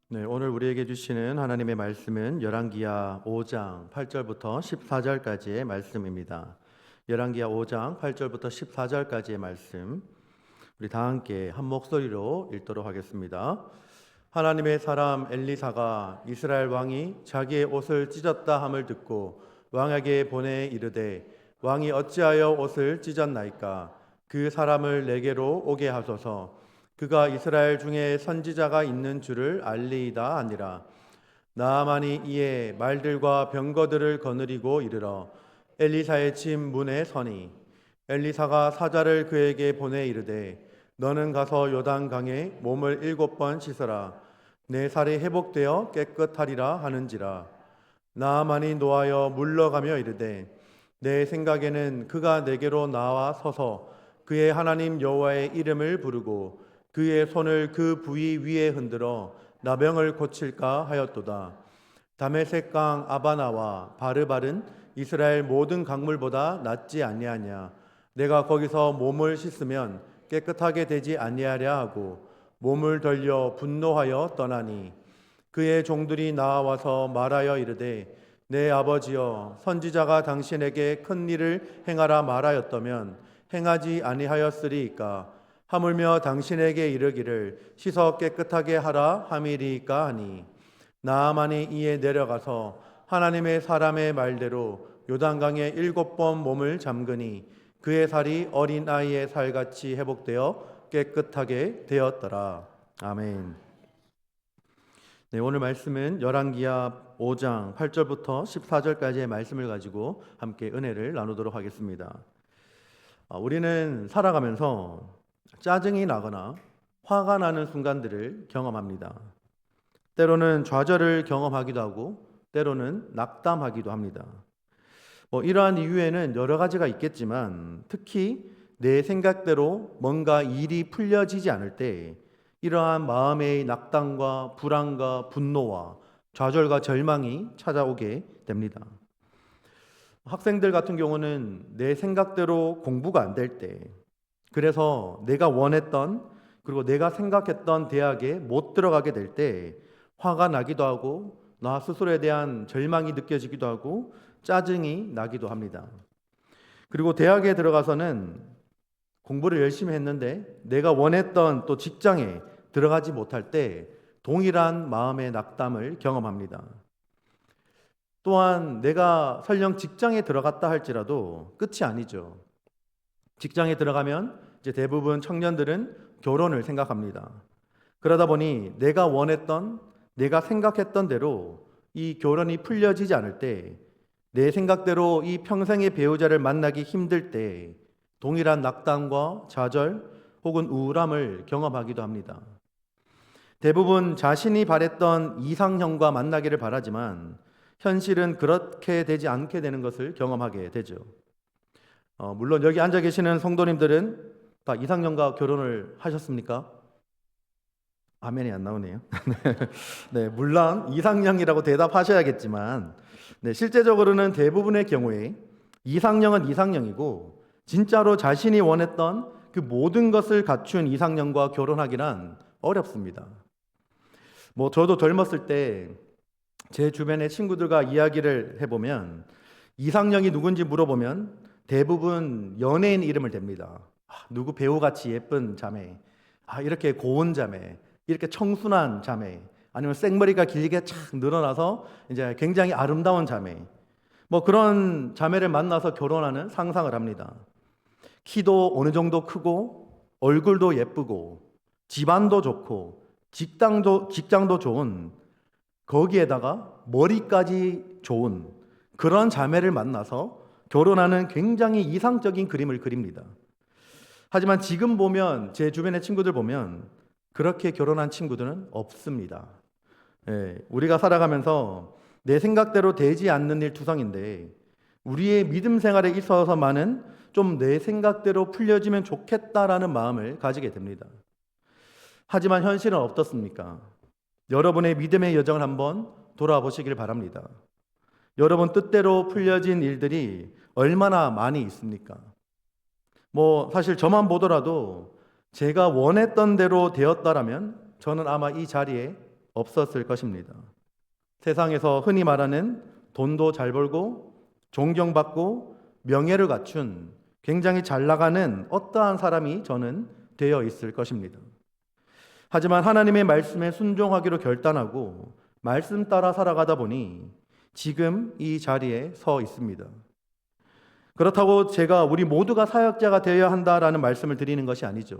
네, 오늘 우리에게 주시는 하나님의 말씀은 열왕기하 5장 8절부터 14절까지의 말씀입니다. 열왕기하 5장 8절부터 14절까지의 말씀, 우리 다 함께 한 목소리로 읽도록 하겠습니다. 하나님의 사람 엘리사가 이스라엘 왕이 자기의 옷을 찢었다 함을 듣고 왕에게 보내 이르되, 왕이 어찌하여 옷을 찢었나이까? 그 사람을 내게로 오게 하소서. 그가 이스라엘 중에 선지자가 있는 줄을 알리이다 하니라. 나아만이 이에 말들과 병거들을 거느리고 이르러 엘리사의 집 문에 서니, 엘리사가 사자를 그에게 보내 이르되, 너는 가서 요단강에 몸을 7번 씻으라. 내 살이 회복되어 깨끗하리라 하는지라. 나아만이 노하여 물러가며 이르되, 내 생각에는 그가 내게로 나와 서서 그의 하나님 여호와의 이름을 부르고 그의 손을 그 부위 위에 흔들어 나병을 고칠까 하였도다. 다메섹 강 아바나와 바르발은 이스라엘 모든 강물보다 낫지 아니하냐. 내가 거기서 몸을 씻으면 깨끗하게 되지 아니하랴 하고 몸을 돌려 분노하여 떠나니, 그의 종들이 나와서 말하여 이르되, 내 아버지여, 선지자가 당신에게 큰 일을 행하라 말하였다면 행하지 아니하였으리이까? 하물며 당신에게 이르기를 씻어 깨끗하게 하라 함이리이까 하니, 나아만이 이에 내려가서 하나님의 사람의 말대로 요단강에 7번 몸을 잠그니 그의 살이 어린아이의 살같이 회복되어 깨끗하게 되었더라. 아멘. 네, 오늘 말씀은 열왕기하 5장 8절부터 14절까지의 말씀을 가지고 함께 은혜를 나누도록 하겠습니다. 우리는 살아가면서 짜증이 나거나 화가 나는 순간들을 경험합니다. 때로는 좌절을 경험하기도 하고 때로는 낙담하기도 합니다. 이러한 이유에는 여러 가지가 있겠지만, 특히 내 생각대로 뭔가 일이 풀려지지 않을 때 이러한 마음의 낙담과 불안과 분노와 좌절과 절망이 찾아오게 됩니다. 학생들 같은 경우는 내 생각대로 공부가 안 될 때, 그래서 내가 원했던 그리고 내가 생각했던 대학에 못 들어가게 될 때 화가 나기도 하고 나 스스로에 대한 절망이 느껴지기도 하고 짜증이 나기도 합니다. 그리고 대학에 들어가서는 공부를 열심히 했는데 내가 원했던 또 직장에 들어가지 못할 때 동일한 마음의 낙담을 경험합니다. 또한 내가 설령 직장에 들어갔다 할지라도 끝이 아니죠. 직장에 들어가면 이제 대부분 청년들은 결혼을 생각합니다. 그러다 보니 내가 원했던, 내가 생각했던 대로 이 결혼이 풀려지지 않을 때, 내 생각대로 이 평생의 배우자를 만나기 힘들 때 동일한 낙담과 좌절 혹은 우울함을 경험하기도 합니다. 대부분 자신이 바랬던 이상형과 만나기를 바라지만 현실은 그렇게 되지 않게 되는 것을 경험하게 되죠. 물론 여기 앉아 계시는 성도님들은 다 이상형과 결혼을 하셨습니까? 아멘이 안 나오네요. 네, 물론 이상형이라고 대답하셔야겠지만, 실제적으로는 대부분의 경우에 이상형은 이상형이고 진짜로 자신이 원했던 그 모든 것을 갖춘 이상형과 결혼하기는 어렵습니다. 저도 젊었을 때 제 주변의 친구들과 이야기를 해보면 이상형이 누군지 물어보면 대부분 연예인 이름을 댑니다. 누구 배우같이 예쁜 자매, 이렇게 고운 자매, 이렇게 청순한 자매, 아니면 생머리가 길게 착 늘어나서 이제 굉장히 아름다운 자매, 그런 자매를 만나서 결혼하는 상상을 합니다. 키도 어느 정도 크고 얼굴도 예쁘고 집안도 좋고 직장도 좋은, 거기에다가 머리까지 좋은 그런 자매를 만나서 결혼하는 굉장히 이상적인 그림을 그립니다. 하지만 지금 보면, 제 주변의 친구들 보면 그렇게 결혼한 친구들은 없습니다. 우리가 살아가면서 내 생각대로 되지 않는 일 투성인데, 우리의 믿음 생활에 있어서만은 좀 내 생각대로 풀려지면 좋겠다라는 마음을 가지게 됩니다. 하지만 현실은 어떻습니까? 여러분의 믿음의 여정을 한번 돌아보시길 바랍니다. 여러분 뜻대로 풀려진 일들이 얼마나 많이 있습니까? 사실 저만 보더라도 제가 원했던 대로 되었다라면 저는 아마 이 자리에 없었을 것입니다. 세상에서 흔히 말하는 돈도 잘 벌고 존경받고 명예를 갖춘 굉장히 잘 나가는 어떠한 사람이 저는 되어 있을 것입니다. 하지만 하나님의 말씀에 순종하기로 결단하고 말씀 따라 살아가다 보니 지금 이 자리에 서 있습니다. 그렇다고 제가 우리 모두가 사역자가 되어야 한다라는 말씀을 드리는 것이 아니죠.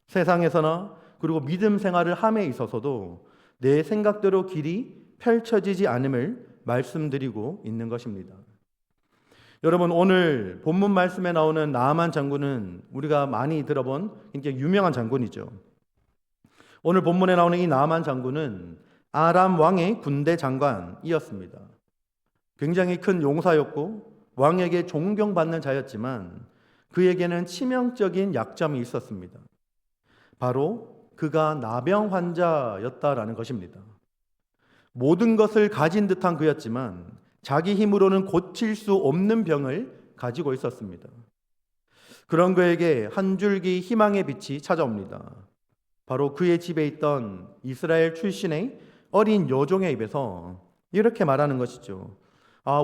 세상에서나 그리고 믿음 생활을 함에 있어서도 내 생각대로 길이 펼쳐지지 않음을 말씀드리고 있는 것입니다. 여러분, 오늘 본문 말씀에 나오는 나아만 장군은 우리가 많이 들어본 굉장히 유명한 장군이죠. 오늘 본문에 나오는 이 나아만 장군은 아람 왕의 군대 장관이었습니다. 굉장히 큰 용사였고 왕에게 존경받는 자였지만 그에게는 치명적인 약점이 있었습니다. 바로 그가 나병 환자였다라는 것입니다. 모든 것을 가진 듯한 그였지만 자기 힘으로는 고칠 수 없는 병을 가지고 있었습니다. 그런 그에게 한 줄기 희망의 빛이 찾아옵니다. 바로 그의 집에 있던 이스라엘 출신의 어린 여종의 입에서 이렇게 말하는 것이죠.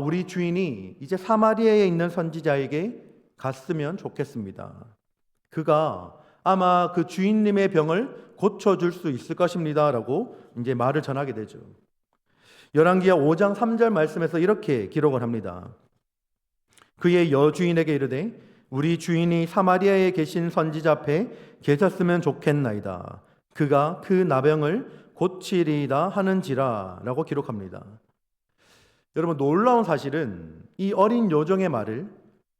우리 주인이 이제 사마리아에 있는 선지자에게 갔으면 좋겠습니다. 그가 아마 그 주인님의 병을 고쳐줄 수 있을 것입니다. 라고 이제 말을 전하게 되죠. 열왕기하 5장 3절 말씀에서 이렇게 기록을 합니다. 그의 여주인에게 이르되 우리 주인이 사마리아에 계신 선지자 앞에 계셨으면 좋겠나이다. 그가 그 나병을 고치리이다 하는지라 라고 기록합니다. 여러분, 놀라운 사실은 이 어린 여종의 말을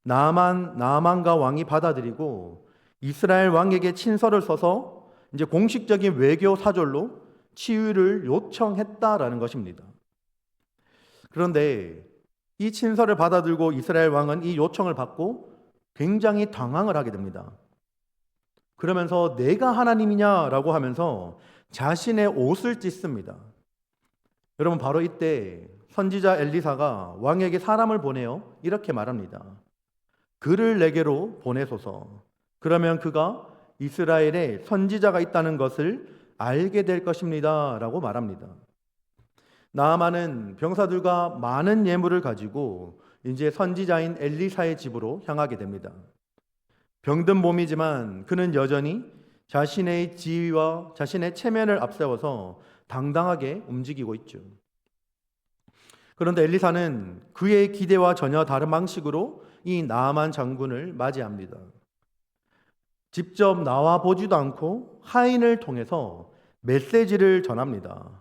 나아만과 왕이 받아들이고 이스라엘 왕에게 친서를 써서 이제 공식적인 외교 사절로 치유를 요청했다라는 것입니다. 그런데 이 친서를 받아들고 이스라엘 왕은 이 요청을 받고 굉장히 당황을 하게 됩니다. 그러면서 내가 하나님이냐라고 하면서 자신의 옷을 찢습니다. 여러분, 바로 이때 선지자 엘리사가 왕에게 사람을 보내어 이렇게 말합니다. 그를 내게로 보내소서. 그러면 그가 이스라엘에 선지자가 있다는 것을 알게 될 것입니다. 라고 말합니다. 나아만은 병사들과 많은 예물을 가지고 이제 선지자인 엘리사의 집으로 향하게 됩니다. 병든 몸이지만 그는 여전히 자신의 지위와 자신의 체면을 앞세워서 당당하게 움직이고 있죠. 그런데 엘리사는 그의 기대와 전혀 다른 방식으로 이 나아만 장군을 맞이합니다. 직접 나와 보지도 않고 하인을 통해서 메시지를 전합니다.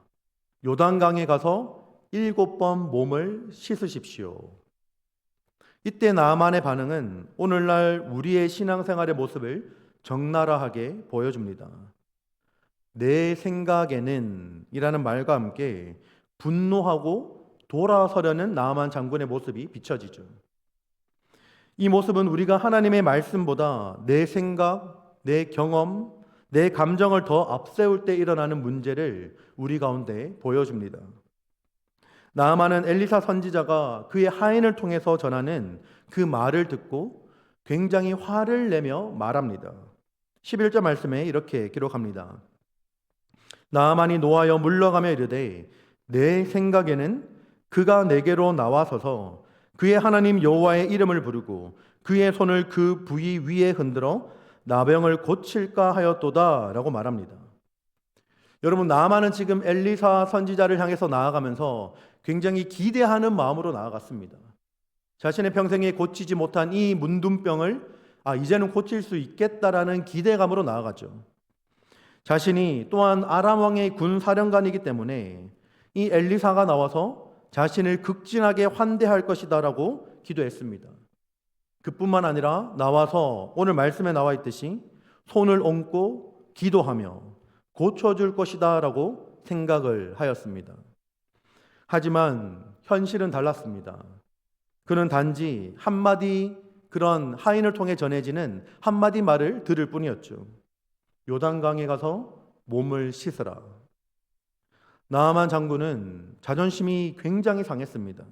요단강에 가서 7번 몸을 씻으십시오. 이때 나아만의 반응은 오늘날 우리의 신앙생활의 모습을 적나라하게 보여줍니다. 내 생각에는 이라는 말과 함께 분노하고 돌아서려는 나아만 장군의 모습이 비춰지죠. 이 모습은 우리가 하나님의 말씀보다 내 생각, 내 경험, 내 감정을 더 앞세울 때 일어나는 문제를 우리 가운데 보여줍니다. 나아만은 엘리사 선지자가 그의 하인을 통해서 전하는 그 말을 듣고 굉장히 화를 내며 말합니다. 11절 말씀에 이렇게 기록합니다. 나아만이 노하여 물러가며 이르되 내 생각에는 그가 내게로 나와서서 그의 하나님 여호와의 이름을 부르고 그의 손을 그 부위 위에 흔들어 나병을 고칠까 하였도다 라고 말합니다. 여러분, 나아만은 지금 엘리사 선지자를 향해서 나아가면서 굉장히 기대하는 마음으로 나아갔습니다. 자신의 평생에 고치지 못한 이 문둥병을 이제는 고칠 수 있겠다라는 기대감으로 나아갔죠. 자신이 또한 아람 왕의 군 사령관이기 때문에 이 엘리사가 나와서 자신을 극진하게 환대할 것이다라고 기도했습니다. 그뿐만 아니라 나와서 오늘 말씀에 나와 있듯이 손을 얹고 기도하며 고쳐줄 것이다라고 생각을 하였습니다. 하지만 현실은 달랐습니다. 그는 단지 한마디 그런 하인을 통해 전해지는 한마디 말을 들을 뿐이었죠. 요단강에 가서 몸을 씻으라. 나아만 장군은 자존심이 굉장히 상했습니다.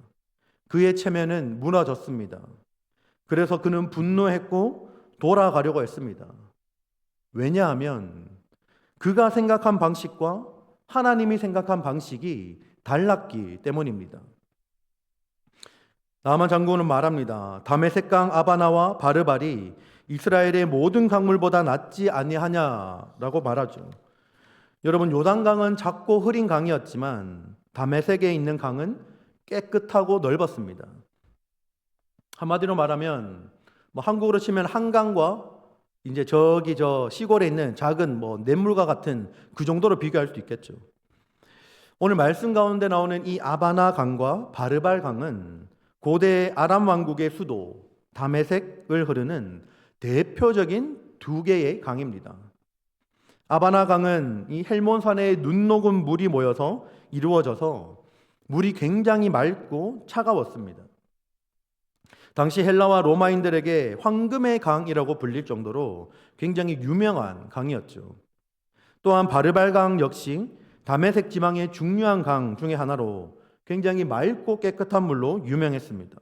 그의 체면은 무너졌습니다. 그래서 그는 분노했고 돌아가려고 했습니다. 왜냐하면 그가 생각한 방식과 하나님이 생각한 방식이 달랐기 때문입니다. 나만 장군은 말합니다. 다메섹강 아바나와 바르발이 이스라엘의 모든 강물보다 낫지 아니하냐라고 말하죠. 여러분, 요단강은 작고 흐린 강이었지만 다메섹에 있는 강은 깨끗하고 넓었습니다. 한마디로 말하면 한국으로 치면 한강과 이제 저기 저 시골에 있는 작은 냇물과 같은 그 정도로 비교할 수 있겠죠. 오늘 말씀 가운데 나오는 이 아바나 강과 바르발 강은 고대 아람 왕국의 수도 다메섹을 흐르는 대표적인 두 개의 강입니다. 아바나 강은 이 헬몬산에 눈 녹은 물이 모여서 이루어져서 물이 굉장히 맑고 차가웠습니다. 당시 헬라와 로마인들에게 황금의 강이라고 불릴 정도로 굉장히 유명한 강이었죠. 또한 바르발 강 역시 다메섹 지방의 중요한 강 중에 하나로 굉장히 맑고 깨끗한 물로 유명했습니다.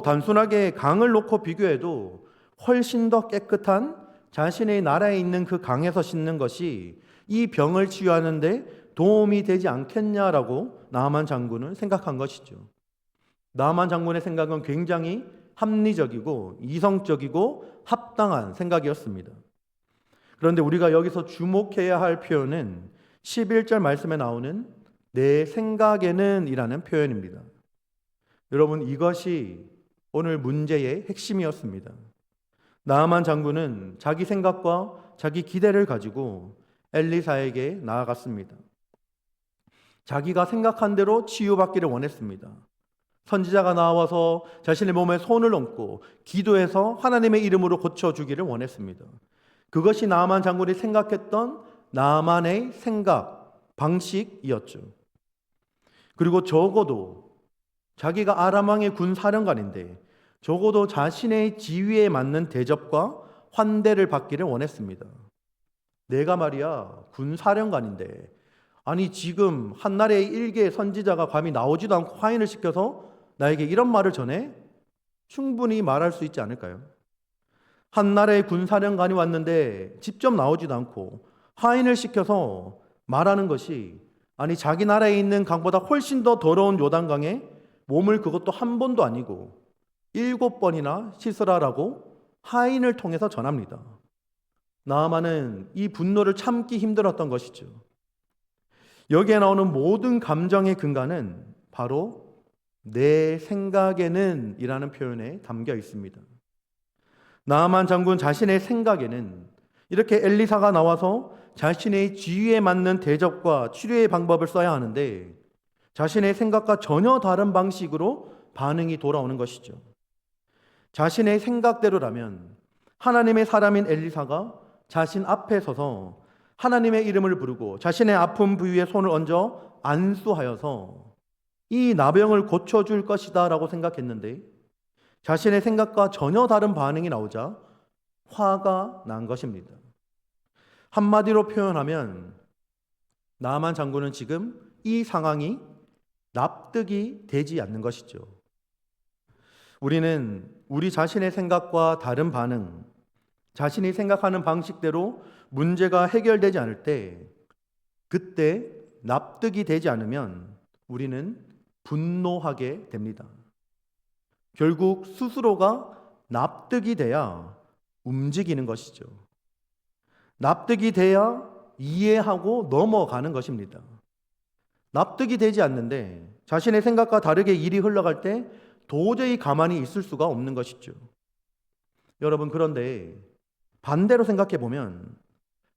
단순하게 강을 놓고 비교해도 훨씬 더 깨끗한 자신의 나라에 있는 그 강에서 씻는 것이 이 병을 치유하는 데 도움이 되지 않겠냐라고 나만 장군은 생각한 것이죠. 나만 장군의 생각은 굉장히 합리적이고 이성적이고 합당한 생각이었습니다. 그런데 우리가 여기서 주목해야 할 표현은 11절 말씀에 나오는 내 생각에는 이라는 표현입니다. 여러분, 이것이 오늘 문제의 핵심이었습니다. 나아만 장군은 자기 생각과 자기 기대를 가지고 엘리사에게 나아갔습니다. 자기가 생각한 대로 치유받기를 원했습니다. 선지자가 나와서 자신의 몸에 손을 얹고 기도해서 하나님의 이름으로 고쳐주기를 원했습니다. 그것이 나아만 장군이 생각했던 나아만의 생각, 방식이었죠. 그리고 적어도 자기가 아람 왕의 군 사령관인데 적어도 자신의 지위에 맞는 대접과 환대를 받기를 원했습니다. 내가 말이야 군 사령관인데 아니 지금 한나라의 일개 선지자가 감히 나오지도 않고 화인을 시켜서 나에게 이런 말을 전해? 충분히 말할 수 있지 않을까요? 한나라의 군 사령관이 왔는데 직접 나오지도 않고 화인을 시켜서 말하는 것이 아니 자기 나라에 있는 강보다 훨씬 더 더러운 요단강에 몸을 그것도 한 번도 아니고 7번이나 씻으라라고 하인을 통해서 전합니다. 나아만은 이 분노를 참기 힘들었던 것이죠. 여기에 나오는 모든 감정의 근간은 바로 내 생각에는 이라는 표현에 담겨 있습니다. 나아만 장군 자신의 생각에는 이렇게 엘리사가 나와서 자신의 지위에 맞는 대접과 치료의 방법을 써야 하는데 자신의 생각과 전혀 다른 방식으로 반응이 돌아오는 것이죠. 자신의 생각대로라면 하나님의 사람인 엘리사가 자신 앞에 서서 하나님의 이름을 부르고 자신의 아픈 부위에 손을 얹어 안수하여서 이 나병을 고쳐줄 것이다 라고 생각했는데 자신의 생각과 전혀 다른 반응이 나오자 화가 난 것입니다. 한마디로 표현하면 나아만 장군은 지금 이 상황이 납득이 되지 않는 것이죠. 우리는 우리 자신의 생각과 다른 반응, 자신이 생각하는 방식대로 문제가 해결되지 않을 때 그때 납득이 되지 않으면 우리는 분노하게 됩니다. 결국 스스로가 납득이 돼야 움직이는 것이죠. 납득이 돼야 이해하고 넘어가는 것입니다. 납득이 되지 않는데 자신의 생각과 다르게 일이 흘러갈 때 도저히 가만히 있을 수가 없는 것이죠. 여러분, 그런데 반대로 생각해 보면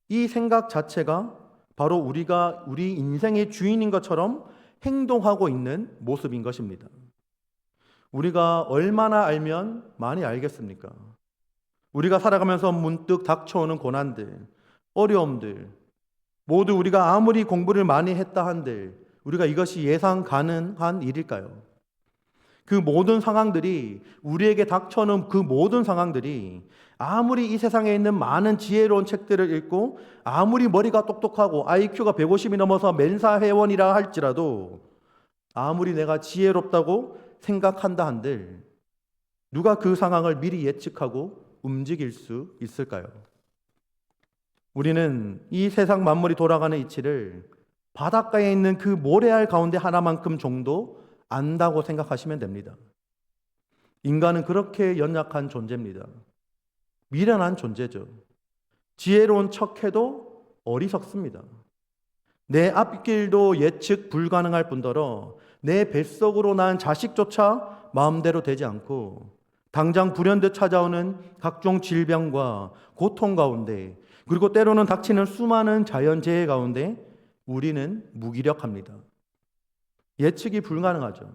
이 생각 자체가 바로 우리가 우리 인생의 주인인 것처럼 행동하고 있는 모습인 것입니다. 우리가 얼마나 알면 많이 알겠습니까? 우리가 살아가면서 문득 닥쳐오는 고난들, 어려움들, 모두 우리가 아무리 공부를 많이 했다 한들 우리가 이것이 예상 가능한 일일까요? 그 모든 상황들이 우리에게 닥쳐오는 그 모든 상황들이 아무리 이 세상에 있는 많은 지혜로운 책들을 읽고 아무리 머리가 똑똑하고 IQ가 150이 넘어서 멘사 회원이라 할지라도 아무리 내가 지혜롭다고 생각한다 한들 누가 그 상황을 미리 예측하고 움직일 수 있을까요? 우리는 이 세상 만물이 돌아가는 이치를 바닷가에 있는 그 모래알 가운데 하나만큼 정도 안다고 생각하시면 됩니다. 인간은 그렇게 연약한 존재입니다. 미련한 존재죠. 지혜로운 척해도 어리석습니다. 내 앞길도 예측 불가능할 뿐더러 내 뱃속으로 난 자식조차 마음대로 되지 않고 당장 불현듯 찾아오는 각종 질병과 고통 가운데, 그리고 때로는 닥치는 수많은 자연재해 가운데 우리는 무기력합니다. 예측이 불가능하죠.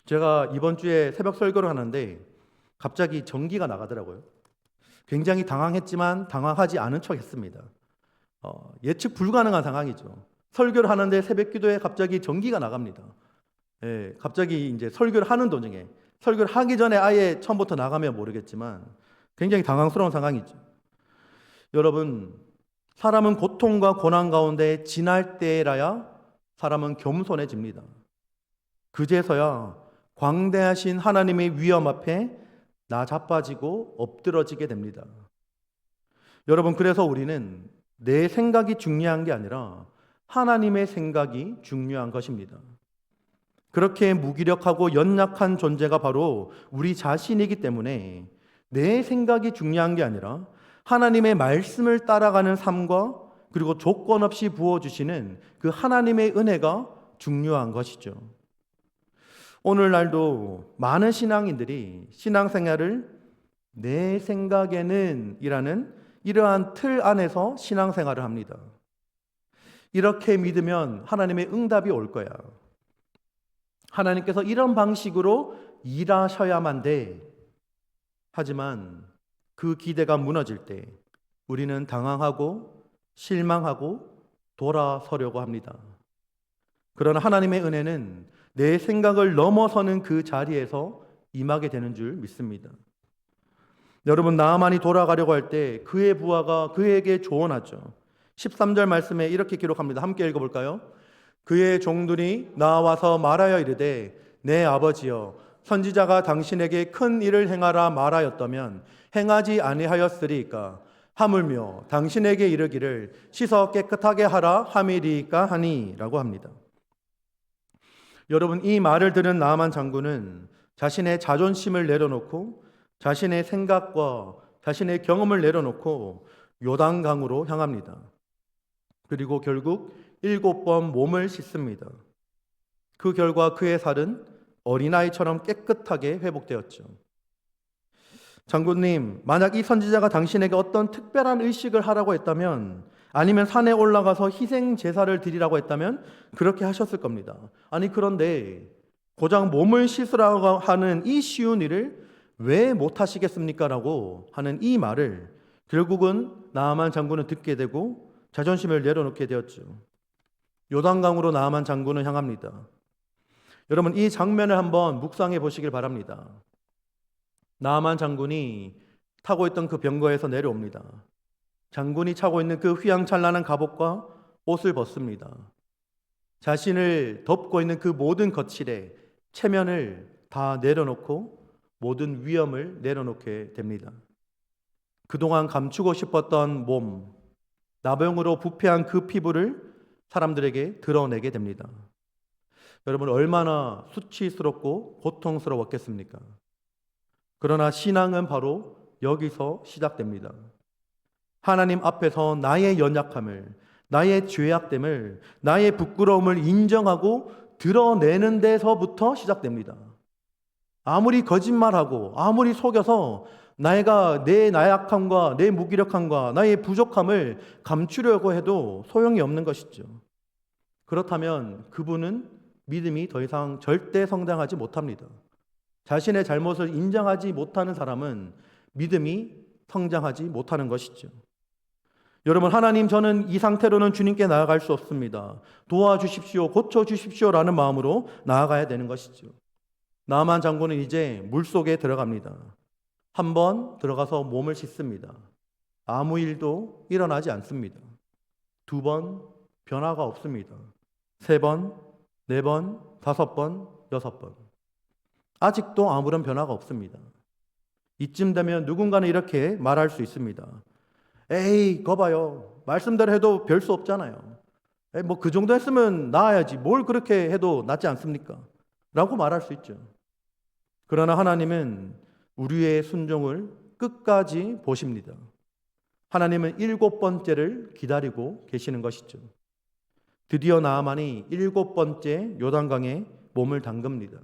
제가 이번 주에 새벽 설교를 하는데 갑자기 전기가 나가더라고요. 굉장히 당황했지만 당황하지 않은 척 했습니다. 예측 불가능한 상황이죠. 설교를 하는데 새벽 기도에 갑자기 전기가 나갑니다. 예, 갑자기 이제 설교를 하는 도중에, 설교를 하기 전에 아예 처음부터 나가면 모르겠지만 굉장히 당황스러운 상황이죠. 여러분, 사람은 고통과 고난 가운데 지날 때라야 사람은 겸손해집니다. 그제서야 광대하신 하나님의 위엄 앞에 나 자빠지고 엎드러지게 됩니다. 여러분, 그래서 우리는 내 생각이 중요한 게 아니라 하나님의 생각이 중요한 것입니다. 그렇게 무기력하고 연약한 존재가 바로 우리 자신이기 때문에 내 생각이 중요한 게 아니라 하나님의 말씀을 따라가는 삶과, 그리고 조건 없이 부어주시는 그 하나님의 은혜가 중요한 것이죠. 오늘날도 많은 신앙인들이 신앙생활을 내 생각에는 이라는 이러한 틀 안에서 신앙생활을 합니다. 이렇게 믿으면 하나님의 응답이 올 거야. 하나님께서 이런 방식으로 일하셔야만 돼. 하지만 그 기대가 무너질 때 우리는 당황하고 실망하고 돌아서려고 합니다. 그러나 하나님의 은혜는 내 생각을 넘어서는 그 자리에서 임하게 되는 줄 믿습니다. 여러분, 나아만이 돌아가려고 할 때 그의 부하가 그에게 조언하죠. 13절 말씀에 이렇게 기록합니다. 함께 읽어볼까요? 그의 종들이 나와서 말하여 이르되 내 아버지여, 선지자가 당신에게 큰 일을 행하라 말하였다면 행하지 아니하였으리이까? 하물며 당신에게 이르기를 씻어 깨끗하게 하라 함이리이까 하니 라고 합니다. 여러분, 이 말을 들은 나아만 장군은 자신의 자존심을 내려놓고 자신의 생각과 자신의 경험을 내려놓고 요단강으로 향합니다. 그리고 결국 7번 몸을 씻습니다. 그 결과 그의 살은 어린아이처럼 깨끗하게 회복되었죠. 장군님, 만약 이 선지자가 당신에게 어떤 특별한 의식을 하라고 했다면, 아니면 산에 올라가서 희생 제사를 드리라고 했다면 그렇게 하셨을 겁니다. 아니, 그런데 고작 몸을 씻으라고 하는 이 쉬운 일을 왜 못하시겠습니까? 라고 하는 이 말을 결국은 나아만 장군은 듣게 되고 자존심을 내려놓게 되었죠. 요단강으로 나아만 장군은 향합니다. 여러분, 이 장면을 한번 묵상해 보시길 바랍니다. 나아만 장군이 타고 있던 그 병거에서 내려옵니다. 장군이 차고 있는 그 휘황찬란한 갑옷과 옷을 벗습니다. 자신을 덮고 있는 그 모든 거칠에 체면을 다 내려놓고 모든 위험을 내려놓게 됩니다. 그동안 감추고 싶었던 몸, 나병으로 부패한 그 피부를 사람들에게 드러내게 됩니다. 여러분, 얼마나 수치스럽고 고통스러웠겠습니까? 그러나 신앙은 바로 여기서 시작됩니다. 하나님 앞에서 나의 연약함을, 나의 죄악됨을, 나의 부끄러움을 인정하고 드러내는 데서부터 시작됩니다. 아무리 거짓말하고 아무리 속여서 내가 내 나약함과 내 무기력함과 나의 부족함을 감추려고 해도 소용이 없는 것이죠. 그렇다면 그분은 믿음이 더 이상 절대 성장하지 못합니다. 자신의 잘못을 인정하지 못하는 사람은 믿음이 성장하지 못하는 것이죠. 여러분, 하나님, 저는 이 상태로는 주님께 나아갈 수 없습니다. 도와주십시오, 고쳐주십시오라는 마음으로 나아가야 되는 것이죠. 나아만 장군은 이제 물속에 들어갑니다. 한 번 들어가서 몸을 씻습니다. 아무 일도 일어나지 않습니다. 2번, 변화가 없습니다. 3번, 4번, 5번, 6번. 아직도 아무런 변화가 없습니다. 이쯤 되면 누군가는 이렇게 말할 수 있습니다. 에이, 거 봐요. 말씀대로 해도 별 수 없잖아요. 뭐 그 정도 했으면 나아야지. 뭘 그렇게 해도 낫지 않습니까? 라고 말할 수 있죠. 그러나 하나님은 우리의 순종을 끝까지 보십니다. 하나님은 7번째를 기다리고 계시는 것이죠. 드디어 나아만이 7번째 요단강에 몸을 담급니다.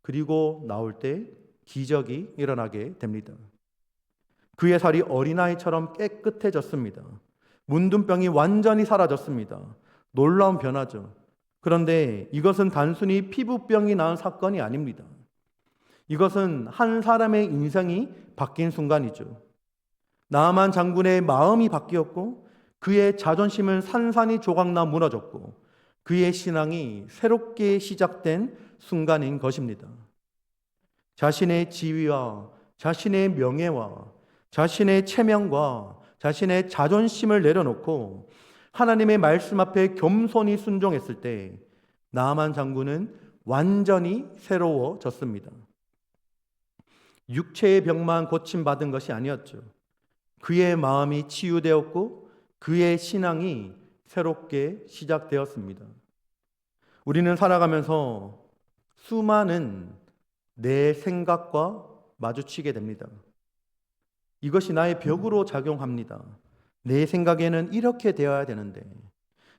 그리고 나올 때 기적이 일어나게 됩니다. 그의 살이 어린아이처럼 깨끗해졌습니다. 문둥병이 완전히 사라졌습니다. 놀라운 변화죠. 그런데 이것은 단순히 피부병이 나은 사건이 아닙니다. 이것은 한 사람의 인생이 바뀐 순간이죠. 나아만 장군의 마음이 바뀌었고 그의 자존심은 산산이 조각나 무너졌고 그의 신앙이 새롭게 시작된 순간인 것입니다. 자신의 지위와 자신의 명예와 자신의 체면과 자신의 자존심을 내려놓고 하나님의 말씀 앞에 겸손히 순종했을 때 나아만 장군은 완전히 새로워졌습니다. 육체의 병만 고침받은 것이 아니었죠. 그의 마음이 치유되었고 그의 신앙이 새롭게 시작되었습니다. 우리는 살아가면서 수많은 내 생각과 마주치게 됩니다. 이것이 나의 벽으로 작용합니다. 내 생각에는 이렇게 되어야 되는데,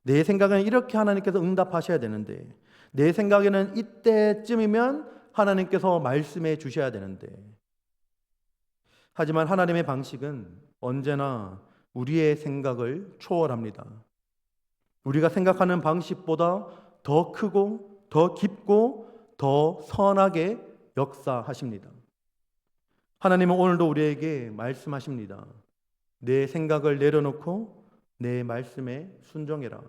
내 생각에는 이렇게 하나님께서 응답하셔야 되는데, 내 생각에는 이때쯤이면 하나님께서 말씀해 주셔야 되는데, 하지만 하나님의 방식은 언제나 우리의 생각을 초월합니다. 우리가 생각하는 방식보다 더 크고 더 깊고 더 선하게 역사하십니다. 하나님은 오늘도 우리에게 말씀하십니다. 내 생각을 내려놓고 내 말씀에 순종해라.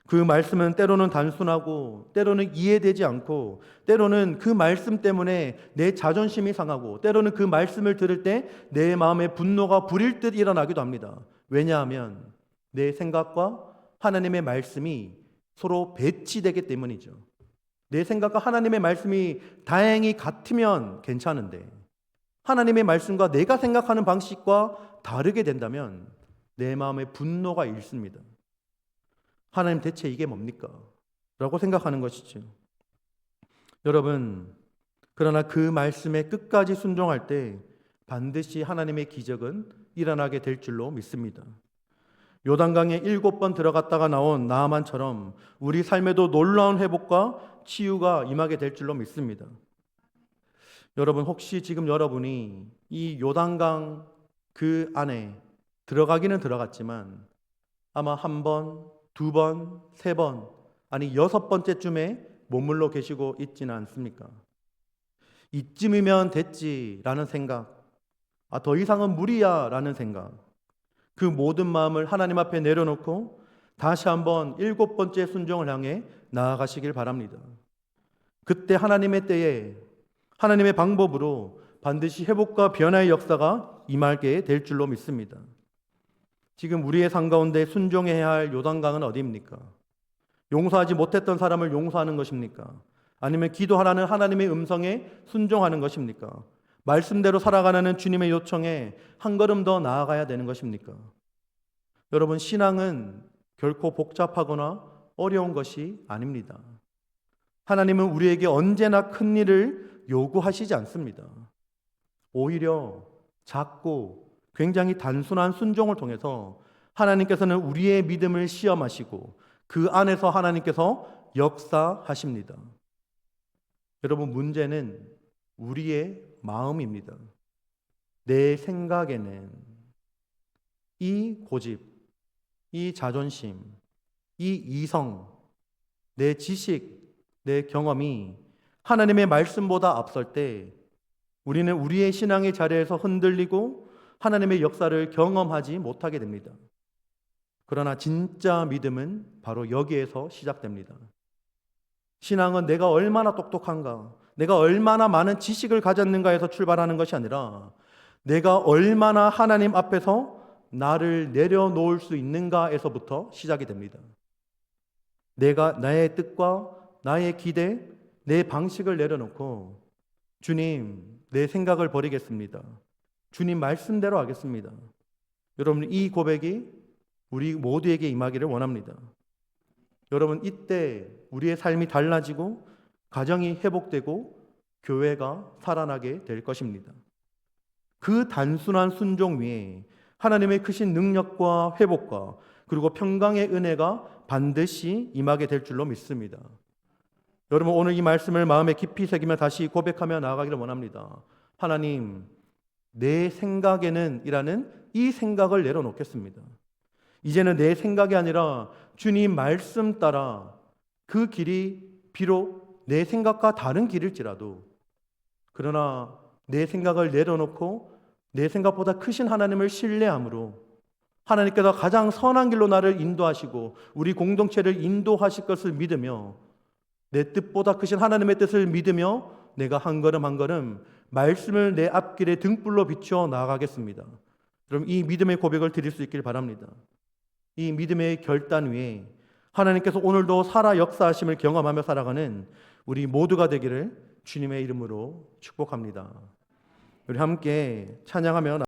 그 말씀은 때로는 단순하고 때로는 이해되지 않고 때로는 그 말씀 때문에 내 자존심이 상하고 때로는 그 말씀을 들을 때 내 마음에 분노가 부릴 듯 일어나기도 합니다. 왜냐하면 내 생각과 하나님의 말씀이 서로 배치되기 때문이죠. 내 생각과 하나님의 말씀이 다행히 같으면 괜찮은데 하나님의 말씀과 내가 생각하는 방식과 다르게 된다면 내 마음에 분노가 일습니다. 하나님 대체 이게 뭡니까? 라고 생각하는 것이죠. 여러분, 그러나 그 말씀에 끝까지 순종할 때 반드시 하나님의 기적은 일어나게 될 줄로 믿습니다. 요단강에 7번 들어갔다가 나온 나아만처럼 우리 삶에도 놀라운 회복과 치유가 임하게 될 줄로 믿습니다. 여러분, 혹시 지금 여러분이 이 요단강 그 안에 들어가기는 들어갔지만 아마 한 번, 두 번, 세 번, 아니 6번째쯤에 머물러 계시고 있지는 않습니까? 이쯤이면 됐지라는 생각, 더 이상은 무리야 라는 생각, 그 모든 마음을 하나님 앞에 내려놓고 다시 한번 7번째 순종을 향해 나아가시길 바랍니다. 그때 하나님의 때에 하나님의 방법으로 반드시 회복과 변화의 역사가 임하게 될 줄로 믿습니다. 지금 우리의 삶 가운데 순종해야 할 요단강은 어디입니까? 용서하지 못했던 사람을 용서하는 것입니까? 아니면 기도하라는 하나님의 음성에 순종하는 것입니까? 말씀대로 살아가는 주님의 요청에 한 걸음 더 나아가야 되는 것입니까? 여러분, 신앙은 결코 복잡하거나 어려운 것이 아닙니다. 하나님은 우리에게 언제나 큰 일을 요구하시지 않습니다. 오히려 작고 굉장히 단순한 순종을 통해서 하나님께서는 우리의 믿음을 시험하시고 그 안에서 하나님께서 역사하십니다. 여러분, 문제는 우리의 마음입니다. 내 생각에는 이 고집, 이 자존심, 이 이성, 내 지식, 내 경험이 하나님의 말씀보다 앞설 때 우리는 우리의 신앙의 자리에서 흔들리고 하나님의 역사를 경험하지 못하게 됩니다. 그러나 진짜 믿음은 바로 여기에서 시작됩니다. 신앙은 내가 얼마나 똑똑한가, 내가 얼마나 많은 지식을 가졌는가에서 출발하는 것이 아니라 내가 얼마나 하나님 앞에서 나를 내려놓을 수 있는가에서부터 시작이 됩니다. 내가 나의 뜻과 나의 기대, 내 방식을 내려놓고 주님, 내 생각을 버리겠습니다. 주님 말씀대로 하겠습니다. 여러분, 이 고백이 우리 모두에게 임하기를 원합니다. 여러분, 이때 우리의 삶이 달라지고 가정이 회복되고 교회가 살아나게 될 것입니다. 그 단순한 순종 위에 하나님의 크신 능력과 회복과 그리고 평강의 은혜가 반드시 임하게 될 줄로 믿습니다. 여러분, 오늘 이 말씀을 마음에 깊이 새기며 다시 고백하며 나아가기를 원합니다. 하나님, 내 생각에는 이라는 이 생각을 내려놓겠습니다. 이제는 내 생각이 아니라 주님 말씀 따라 그 길이 비록 내 생각과 다른 길일지라도, 그러나 내 생각을 내려놓고 내 생각보다 크신 하나님을 신뢰함으로 하나님께서 가장 선한 길로 나를 인도하시고 우리 공동체를 인도하실 것을 믿으며 내 뜻보다 크신 하나님의 뜻을 믿으며 내가 한 걸음 한 걸음 말씀을 내 앞길에 등불로 비추어 나아가겠습니다. 여러분, 이 믿음의 고백을 드릴 수 있길 바랍니다. 이 믿음의 결단 위에 하나님께서 오늘도 살아 역사하심을 경험하며 살아가는 우리 모두가 되기를 주님의 이름으로 축복합니다. 우리 함께 찬양하며